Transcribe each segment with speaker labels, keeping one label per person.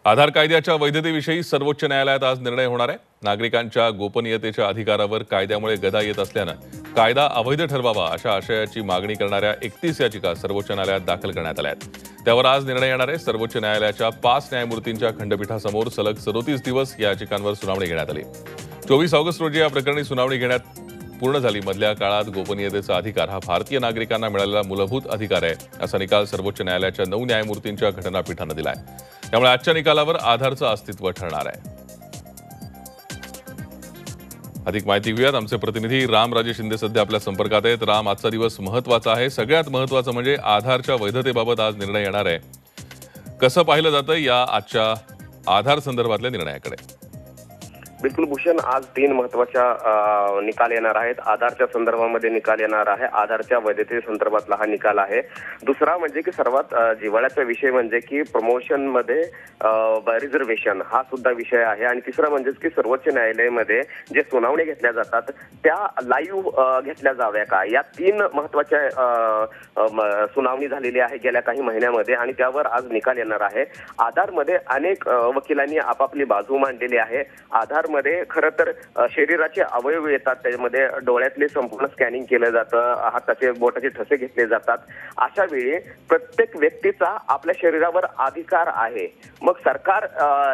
Speaker 1: आधार कायद्याच्या वैधतेविषयी सर्वोच्च न्यायालयात आज निर्णय होणार आहे। नागरिकांच्या गोपनीयतेच्या अधिकारावर कायद्यामुळे गदा येत असल्यानं कायदा अवैध ठरवावा अशा आशयाची मागणी करणाऱ्या 31 याचिका सर्वोच्च न्यायालयात दाखल करण्यात आल्या आहेत। त्यावर आज निर्णय येणार आहे। सर्वोच्च न्यायालयाच्या 5 न्यायमूर्तींच्या खंडपीठासमोर सलग 37 दिवस या याचिकांवर सुनावणी घेण्यात आली। 24 ऑगस्ट रोजी या प्रकरणी सुनावणी घेण्यात पूर्ण झाली। मधल्या काळात गोपनीयतेचा अधिकार हा भारतीय नागरिकांना मिळालेला मूलभूत अधिकार आहे, असा निकाल सर्वोच्च न्यायालयाच्या 9 न्यायमूर्तींच्या घटनापीठानं दिलाय। त्यामुळे आजच्या निकालावर आधारचं अस्तित्व ठरणार आहे। अधिक माहिती घेऊयात। आमचे प्रतिनिधी रामराजे शिंदे सध्या आपल्या संपर्कात आहेत। राम, आजचा दिवस महत्त्वाचा आहे। सगळ्यात महत्त्वाचं म्हणजे आधारच्या वैधतेबाबत आज निर्णय येणार आहे। कसं पाहिलं जातं या आजच्या आधार संदर्भातल्या निर्णयाकडे?
Speaker 2: बिलकुल भूषण, आज 3 महत्वाच्या निकाल येणार आहेत। आधारच्या संदर्भामध्ये निकाल येणार आहे। आधारच्या वैधते संदर्भातला हा निकाल आहे। दुसरा म्हणजे की सर्वात जिव्हाळ्याचा विषय म्हणजे की प्रमोशन मध्ये रिझर्वेशन हा सुद्धा विषय आहे। आणि तिसरा म्हणजे की सर्वोच्च न्यायालयामध्ये जे सुनावणी घेतल्या जातात त्या लाईव्ह घेतल्या जाव्या का, या 3 महत्वाच्या सुनावणी झालेली आहे गेल्या काही महिन्यामध्ये आणि त्यावर आज निकाल येणार आहे। आधारमध्ये अनेक वकिलांनी आपापली बाजू मांडलेली आहे। आधार मध्ये खरं तर शरीराचे अवयव येतात, त्यामध्ये डोळ्यातले संपूर्ण स्कॅनिंग केलं जातं, हाताचे बोटाचे ठसे घेतले जातात। अशा वेळी प्रत्येक व्यक्तीचा आपल्या शरीरावर अधिकार आहे। मग सरकार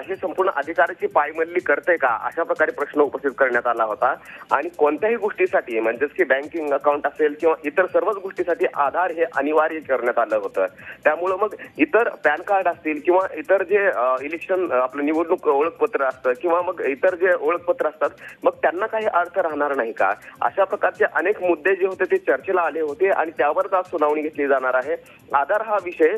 Speaker 2: हे संपूर्ण अधिकाराची पायमल्ली करते का, अशा प्रकारे प्रश्न उपस्थित करण्यात आला होता। आणि कोणत्याही गोष्टीसाठी म्हणजेच की बँकिंग अकाउंट असेल किंवा इतर सर्वच गोष्टीसाठी आधार हे अनिवार्य करण्यात आलं होतं। त्यामुळे मग इतर पॅन कार्ड असतील किंवा इतर जे इलेक्शन आपलं निवडणूक ओळखपत्र असतं किंवा मग इतर जे ओळखपत्र असतात मग त्यांना काही अर्थ राहणार नाही का, अशा प्रकारचे अनेक मुद्दे जे होते ते चर्चेला आले होते आणि त्यावरच आज सुनावणी घेतली जाणार आहे। आधार हा विषय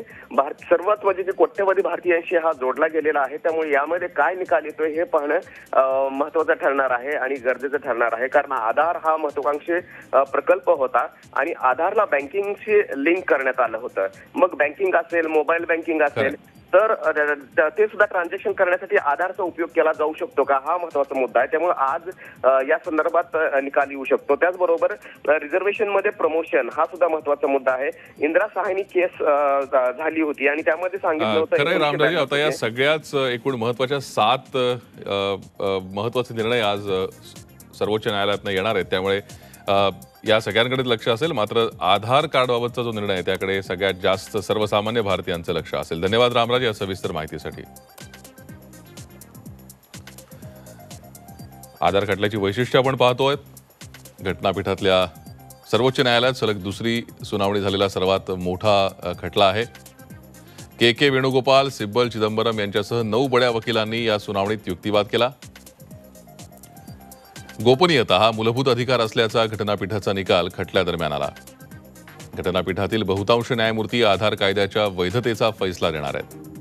Speaker 2: सर्वात म्हणजे कोट्यवधी भारतीयांशी हा जोडला गेलेला आहे। त्यामुळे यामध्ये काय निकाल येतोय हे पाहणं महत्त्वाचं ठरणार आहे आणि गरजेचं ठरणार आहे। कारण आधार हा महत्त्वाकांक्षी प्रकल्प होता आणि आधारला बँकिंगशी लिंक करण्यात आलं होतं। मग बँकिंग असेल, मोबाईल बँकिंग असेल तर ते सुद्धा ट्रान्झॅक्शन करण्यासाठी आधारचा उपयोग केला जाऊ शकतो का, हा महत्त्वाचा मुद्दा आहे। त्यामुळे आज या संदर्भात निकाल येऊ शकतो। त्याचबरोबर रिझर्वेशन मध्ये प्रमोशन हा सुद्धा महत्त्वाचा मुद्दा आहे। इंदिरा साहनी केस झाली होती आणि त्यामध्ये सांगितलं होतं
Speaker 1: रामराजे, आता या सगळ्याच एकूण महत्त्वाच्या 7 महत्त्वाचे निर्णय आज सर्वोच्च न्यायालयातनं येणार आहेत। त्यामुळे या सगळ्यांकडे लक्ष असेल, मात्र आधार कार्ड बाबतचा जो निर्णय आहे त्याकडे सगळ्यात जास्त सर्वसामान्य भारतीयांचं लक्ष असेल। धन्यवाद रामराजे या सविस्तर माहितीसाठी। आधार खटल्याची वैशिष्ट्ये आपण पाहतोय। घटनापीठातल्या सर्वोच्च न्यायालयात सलग दुसरी सुनावणी झालेला सर्वात मोठा खटला आहे। के वेणुगोपाल, सिब्बल चिदंबरम यांच्यासह 9 बड्या वकिलांनी या सुनावणीत युक्तिवाद केला। गोपनीयता हा मूलभूत अधिकार असल्याचा घटनापीठाचा निकाल खटल्यादरम्यान आला। घटनापीठातील बहुतांश न्यायमूर्ती आधार कायद्याच्या वैधतेचा फैसला देणार आहेत।